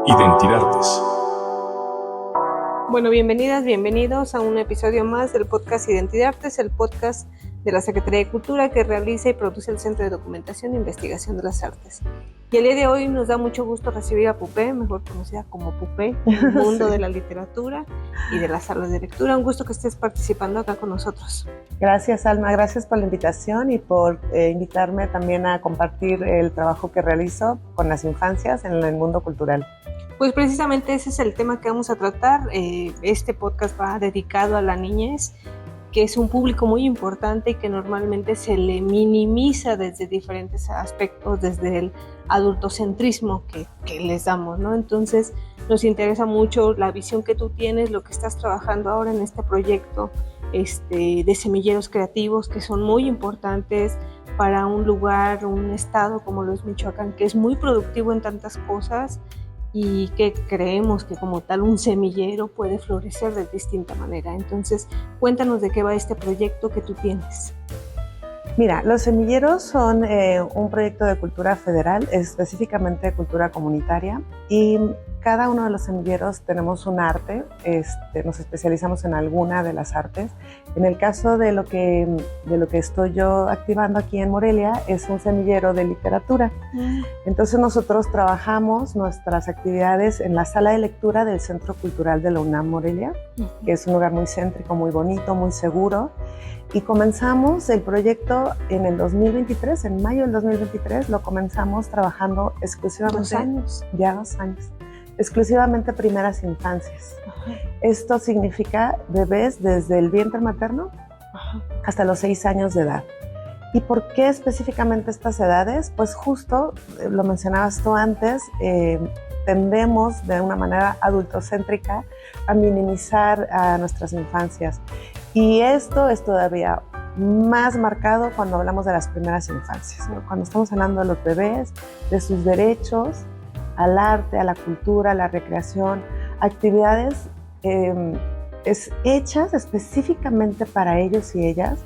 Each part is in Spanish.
Identidades. Bueno, bienvenidas, bienvenidos a un episodio más del podcast Identidades, el podcast de la Secretaría de Cultura que realiza y produce el Centro de Documentación e Investigación de las Artes. Y el día de hoy nos da mucho gusto recibir a Pupé, mejor conocida como Pupé, en el mundo Sí. de la literatura y de las salas de lectura. Un gusto que estés participando acá con nosotros. Gracias, Alma, gracias por la invitación y por invitarme también a compartir el trabajo que realizo con las infancias en el mundo cultural. Pues precisamente ese es el tema que vamos a tratar. Este podcast va dedicado a la niñez, que es un público muy importante y que normalmente se le minimiza desde diferentes aspectos, desde el adultocentrismo que les damos, ¿no? Entonces nos interesa mucho la visión que tú tienes, lo que estás trabajando ahora en este proyecto de semilleros creativos, que son muy importantes para un lugar, un estado como lo es Michoacán, que es muy productivo en tantas cosas y que creemos que como tal un semillero puede florecer de distinta manera. Entonces, cuéntanos de qué va este proyecto que tú tienes. Mira, los semilleros son un proyecto de cultura federal, específicamente de cultura comunitaria, y cada uno de los semilleros tenemos un arte, nos especializamos en alguna de las artes. En el caso de lo que estoy yo activando aquí en Morelia, es un semillero de literatura. Entonces nosotros trabajamos nuestras actividades en la sala de lectura del Centro Cultural de la UNAM Morelia, que es un lugar muy céntrico, muy bonito, muy seguro. Y comenzamos el proyecto en el 2023, en mayo del 2023, lo comenzamos trabajando exclusivamente. 2 años. Ya 2 años. Exclusivamente primeras infancias. Ajá. Esto significa bebés desde el vientre materno hasta los 6 años de edad. ¿Y por qué específicamente estas edades? Pues justo, lo mencionabas tú antes, tendemos de una manera adultocéntrica a minimizar a nuestras infancias. Y esto es todavía más marcado cuando hablamos de las primeras infancias, ¿no? Cuando estamos hablando de los bebés, de sus derechos al arte, a la cultura, a la recreación, actividades hechas específicamente para ellos y ellas.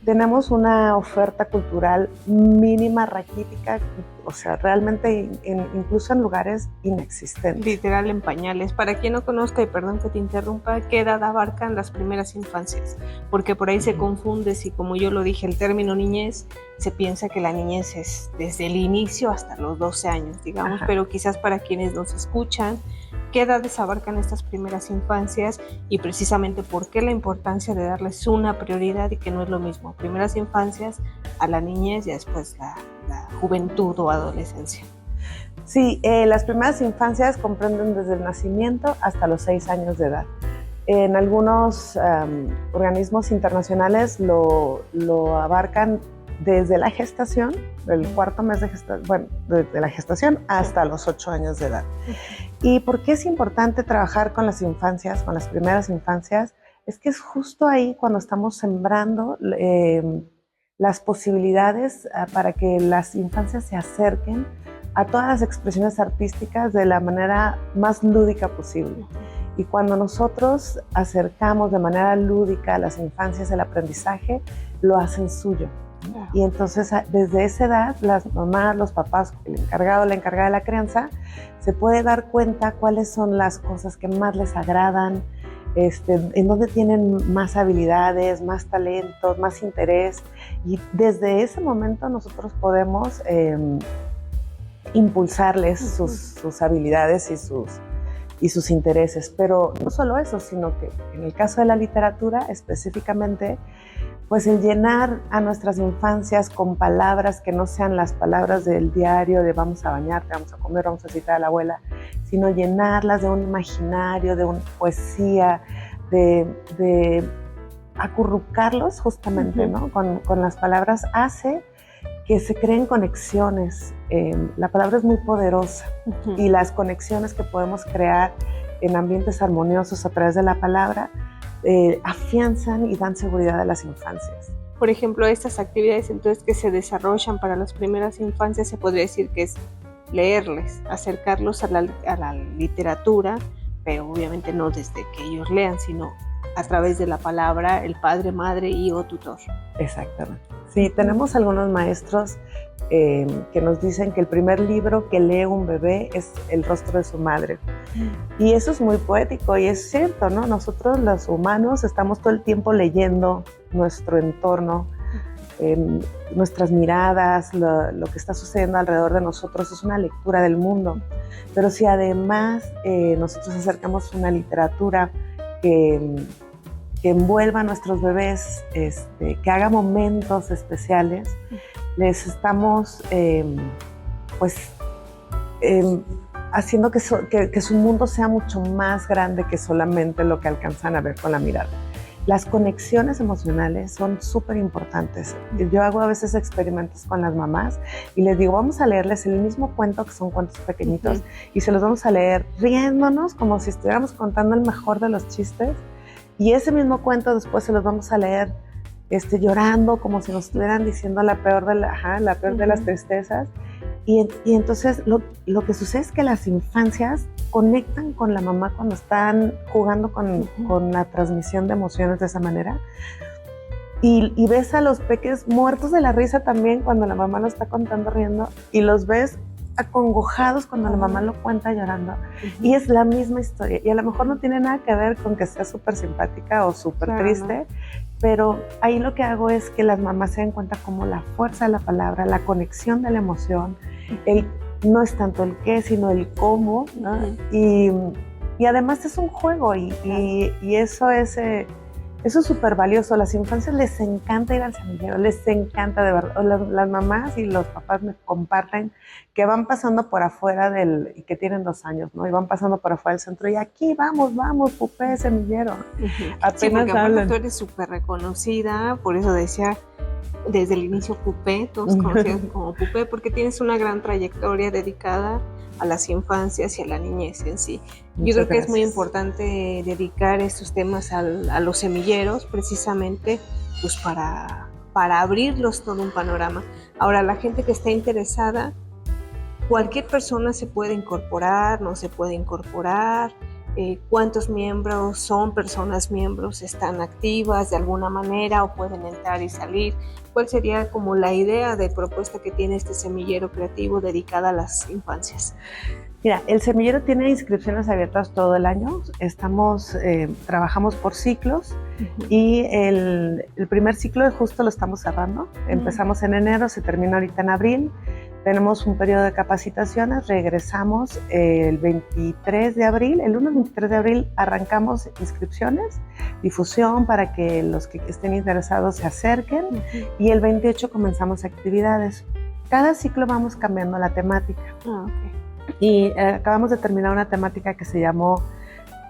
Tenemos una oferta cultural mínima, raquítica, o sea, realmente incluso en lugares inexistentes. Literal en pañales. Para quien no conozca, y perdón que te interrumpa, ¿qué edad abarcan las primeras infancias? Porque por ahí se confunde, si como yo lo dije, el término niñez, se piensa que la niñez es desde el inicio hasta los 12 años, digamos. Ajá. Pero quizás para quienes nos escuchan, ¿qué edades abarcan estas primeras infancias? Y precisamente por qué la importancia de darles una prioridad y que no es lo mismo primeras infancias a la niñez y después la juventud o adolescencia. Sí, las primeras infancias comprenden desde el nacimiento hasta los 6 años de edad. En algunos organismos internacionales lo abarcan desde la gestación, del 4º mes de gestación, bueno, de la gestación hasta los 8 años de edad. ¿Y por qué es importante trabajar con las infancias, con las primeras infancias? Es que es justo ahí cuando estamos sembrando las posibilidades para que las infancias se acerquen a todas las expresiones artísticas de la manera más lúdica posible. Y cuando nosotros acercamos de manera lúdica a las infancias el aprendizaje, lo hacen suyo. Y entonces desde esa edad las mamás, los papás, el encargado, la encargada de la crianza, se puede dar cuenta cuáles son las cosas que más les agradan, en dónde tienen más habilidades, más talentos, más interés. Y desde ese momento nosotros podemos impulsarles sus habilidades y sus intereses. Pero no solo eso, sino que en el caso de la literatura específicamente, pues el llenar a nuestras infancias con palabras que no sean las palabras del diario de vamos a bañarte, vamos a comer, vamos a citar a la abuela, sino llenarlas de un imaginario, de una poesía, de acurrucarlos justamente, ¿no? Con las palabras hace que se creen conexiones. La palabra es muy poderosa y las conexiones que podemos crear en ambientes armoniosos a través de la palabra afianzan y dan seguridad a las infancias. Por ejemplo, estas actividades entonces que se desarrollan para las primeras infancias, se podría decir que es leerles, acercarlos a la literatura, pero obviamente no desde que ellos lean, sino a través de la palabra, el padre, madre y o tutor. Exactamente. Sí, tenemos algunos maestros que nos dicen que el primer libro que lee un bebé es el rostro de su madre. Y eso es muy poético y es cierto, ¿no? Nosotros los humanos estamos todo el tiempo leyendo nuestro entorno, nuestras miradas, lo que está sucediendo alrededor de nosotros es una lectura del mundo. Pero si además nosotros acercamos una literatura que envuelva a nuestros bebés, que haga momentos especiales, les estamos haciendo que su mundo sea mucho más grande que solamente lo que alcanzan a ver con la mirada. Las conexiones emocionales son súper importantes. Yo hago a veces experimentos con las mamás y les digo, vamos a leerles el mismo cuento, que son cuentos pequeñitos, y se los vamos a leer riéndonos como si estuviéramos contando el mejor de los chistes, y ese mismo cuento después se los vamos a leer llorando como si nos estuvieran diciendo la peor de las tristezas. Y entonces lo que sucede es que las infancias conectan con la mamá cuando están jugando con la transmisión de emociones de esa manera. Y ves a los peques muertos de la risa también cuando la mamá lo está contando riendo, y los ves acongojados cuando la mamá lo cuenta llorando. Y es la misma historia. Y a lo mejor no tiene nada que ver con que sea súper simpática o súper triste, pero ahí lo que hago es que las mamás se den cuenta como la fuerza de la palabra, la conexión de la emoción, no es tanto el qué, sino el cómo, ¿no? Y además es un juego y eso es súper valioso. A las infancias les encanta ir al semillero, les encanta de verdad. Las mamás y los papás me comparten que van pasando por afuera y que tienen 2 años, ¿no? Y van pasando por afuera del centro y aquí vamos, Pupé, semillero. Sí, porque aparte tú eres súper reconocida, por eso decía desde el inicio Pupé, todos conocidos como Pupé, porque tienes una gran trayectoria dedicada a las infancias y a la niñez en sí. Yo creo que es muy importante dedicar estos temas a los semilleros, precisamente pues para abrirlos todo un panorama. Ahora, la gente que está interesada, cualquier persona se puede incorporar, no se puede incorporar, cuántos miembros son personas miembros, están activas de alguna manera o pueden entrar y salir. ¿Cuál sería como la idea de propuesta que tiene este semillero creativo dedicada a las infancias? Mira, el semillero tiene inscripciones abiertas todo el año. Trabajamos por ciclos y el primer ciclo justo lo estamos cerrando. Empezamos en enero, se termina ahorita en abril. Tenemos un periodo de capacitaciones, regresamos el 23 de abril, el lunes 23 de abril arrancamos inscripciones, difusión para que los que estén interesados se acerquen y el 28 comenzamos actividades. Cada ciclo vamos cambiando la temática. Y acabamos de terminar una temática que se llamó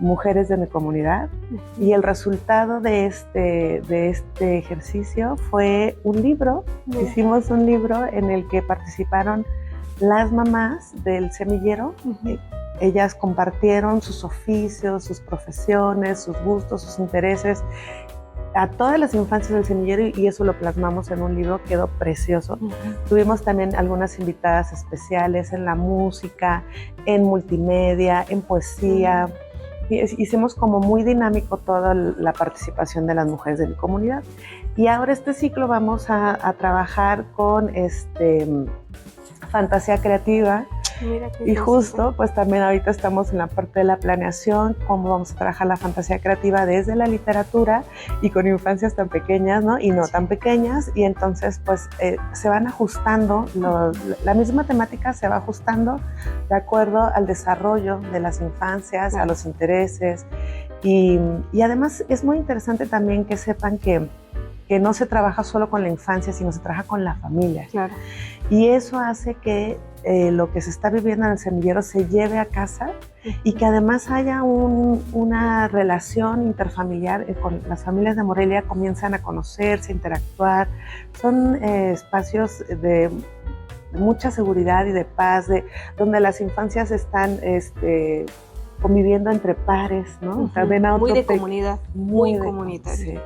Mujeres de mi comunidad y el resultado de este ejercicio fue un libro. Hicimos un libro en el que participaron las mamás del semillero. Ellas compartieron sus oficios, sus profesiones, sus gustos, sus intereses a todas las infancias del semillero y eso lo plasmamos en un libro, quedó precioso. Tuvimos también algunas invitadas especiales en la música, en multimedia, en poesía. Hicimos como muy dinámico toda la participación de las mujeres de mi comunidad. Y ahora este ciclo vamos a trabajar con fantasía creativa. Y justo, pues también ahorita estamos en la parte de la planeación, cómo vamos a trabajar la fantasía creativa desde la literatura y con infancias tan pequeñas, ¿no? Y no tan pequeñas, y entonces pues se van ajustando, la misma temática se va ajustando de acuerdo al desarrollo de las infancias, a los intereses, y además es muy interesante también que sepan que no se trabaja solo con la infancia, sino se trabaja con la familia. Claro. Y eso hace que lo que se está viviendo en el semillero se lleve a casa y que además haya una relación interfamiliar con las familias de Morelia, comienzan a conocerse, a interactuar. Son espacios de mucha seguridad y de paz, donde las infancias están conviviendo entre pares, ¿no? También muy de comunidad, muy comunitaria.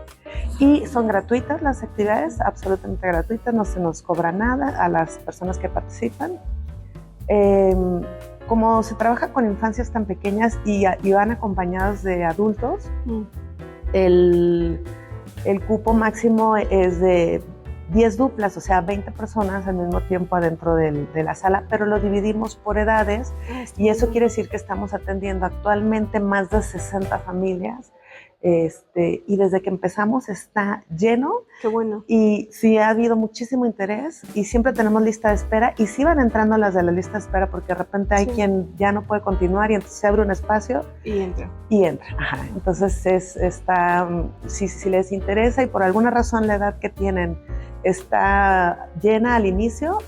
Sí. Y son gratuitas las actividades, absolutamente gratuitas, no se nos cobra nada a las personas que participan. Como se trabaja con infancias tan pequeñas y van acompañados de adultos, El cupo máximo es de 10 duplas, o sea, 20 personas al mismo tiempo adentro de la sala, pero lo dividimos por edades y eso quiere decir que estamos atendiendo actualmente más de 60 familias. Y desde que empezamos está lleno. Qué bueno. Y sí ha habido muchísimo interés y siempre tenemos lista de espera y sí van entrando las de la lista de espera porque de repente hay quien ya no puede continuar y entonces se abre un espacio y entra. Ajá. Entonces si les interesa y por alguna razón la edad que tienen está llena al inicio,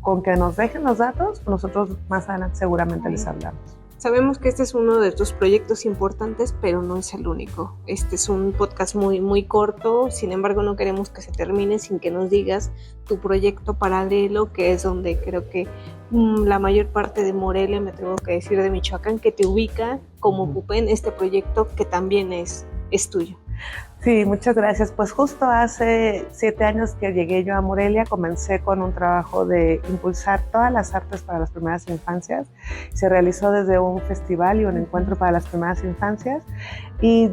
con que nos dejen los datos, nosotros más adelante seguramente les hablamos. Sabemos que este es uno de tus proyectos importantes, pero no es el único. Este es un podcast muy, muy corto, sin embargo no queremos que se termine sin que nos digas tu proyecto paralelo, que es donde creo que la mayor parte de Morelia, me tengo que decir de Michoacán, que te ubica como Pupen, este proyecto que también es tuyo. Sí, muchas gracias. Pues justo hace 7 años que llegué yo a Morelia, comencé con un trabajo de impulsar todas las artes para las primeras infancias. Se realizó desde un festival y un encuentro para las primeras infancias y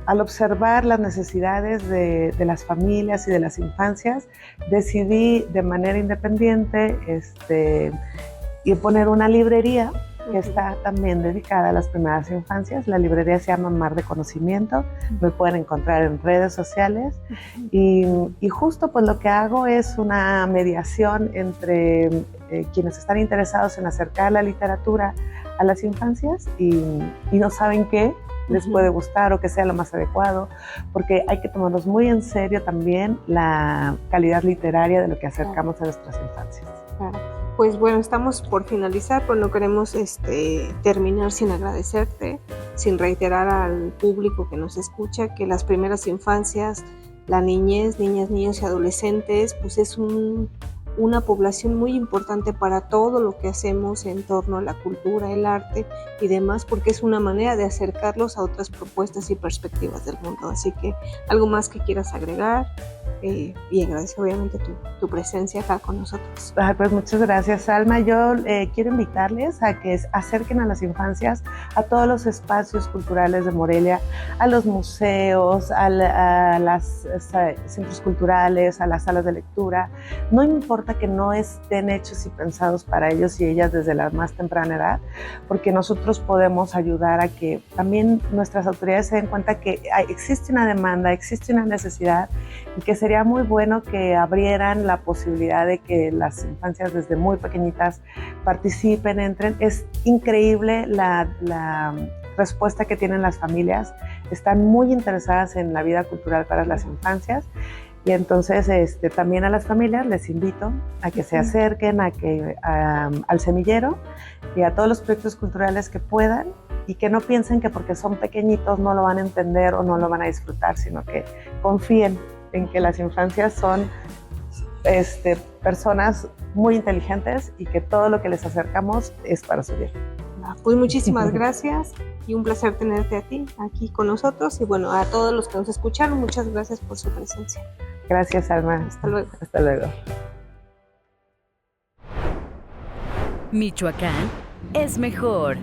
al observar las necesidades de las familias y de las infancias, decidí de manera independiente y poner una librería que está también dedicada a las primeras infancias. La librería se llama Mar de Conocimiento, me pueden encontrar en redes sociales y justo pues lo que hago es una mediación entre quienes están interesados en acercar la literatura a las infancias y no saben qué les puede gustar o que sea lo más adecuado, porque hay que tomarnos muy en serio también la calidad literaria de lo que acercamos a nuestras infancias. Claro. Pues bueno, estamos por finalizar, pero no queremos terminar sin agradecerte, sin reiterar al público que nos escucha que las primeras infancias, la niñez, niñas, niños y adolescentes, pues es una población muy importante para todo lo que hacemos en torno a la cultura, el arte y demás, porque es una manera de acercarlos a otras propuestas y perspectivas del mundo. Así que, ¿algo más que quieras agregar? Y agradezco obviamente tu presencia acá con nosotros. Pues muchas gracias, Alma. Yo quiero invitarles a que acerquen a las infancias a todos los espacios culturales de Morelia, a los museos, a los centros culturales, a las salas de lectura. No importa que no estén hechos y pensados para ellos y ellas desde la más temprana edad, porque nosotros podemos ayudar a que también nuestras autoridades se den cuenta que existe una demanda, existe una necesidad y que sería muy bueno que abrieran la posibilidad de que las infancias desde muy pequeñitas participen, entren. Es increíble la respuesta que tienen las familias. Están muy interesadas en la vida cultural para las infancias. Y entonces también a las familias les invito a que se acerquen al semillero y a todos los proyectos culturales que puedan y que no piensen que porque son pequeñitos no lo van a entender o no lo van a disfrutar, sino que confíen en que las infancias son personas muy inteligentes y que todo lo que les acercamos es para su bien. Pues muchísimas gracias y un placer tenerte a ti aquí con nosotros y bueno, a todos los que nos escucharon, muchas gracias por su presencia. Gracias, Alma. Hasta luego. Hasta luego. Michoacán es mejor.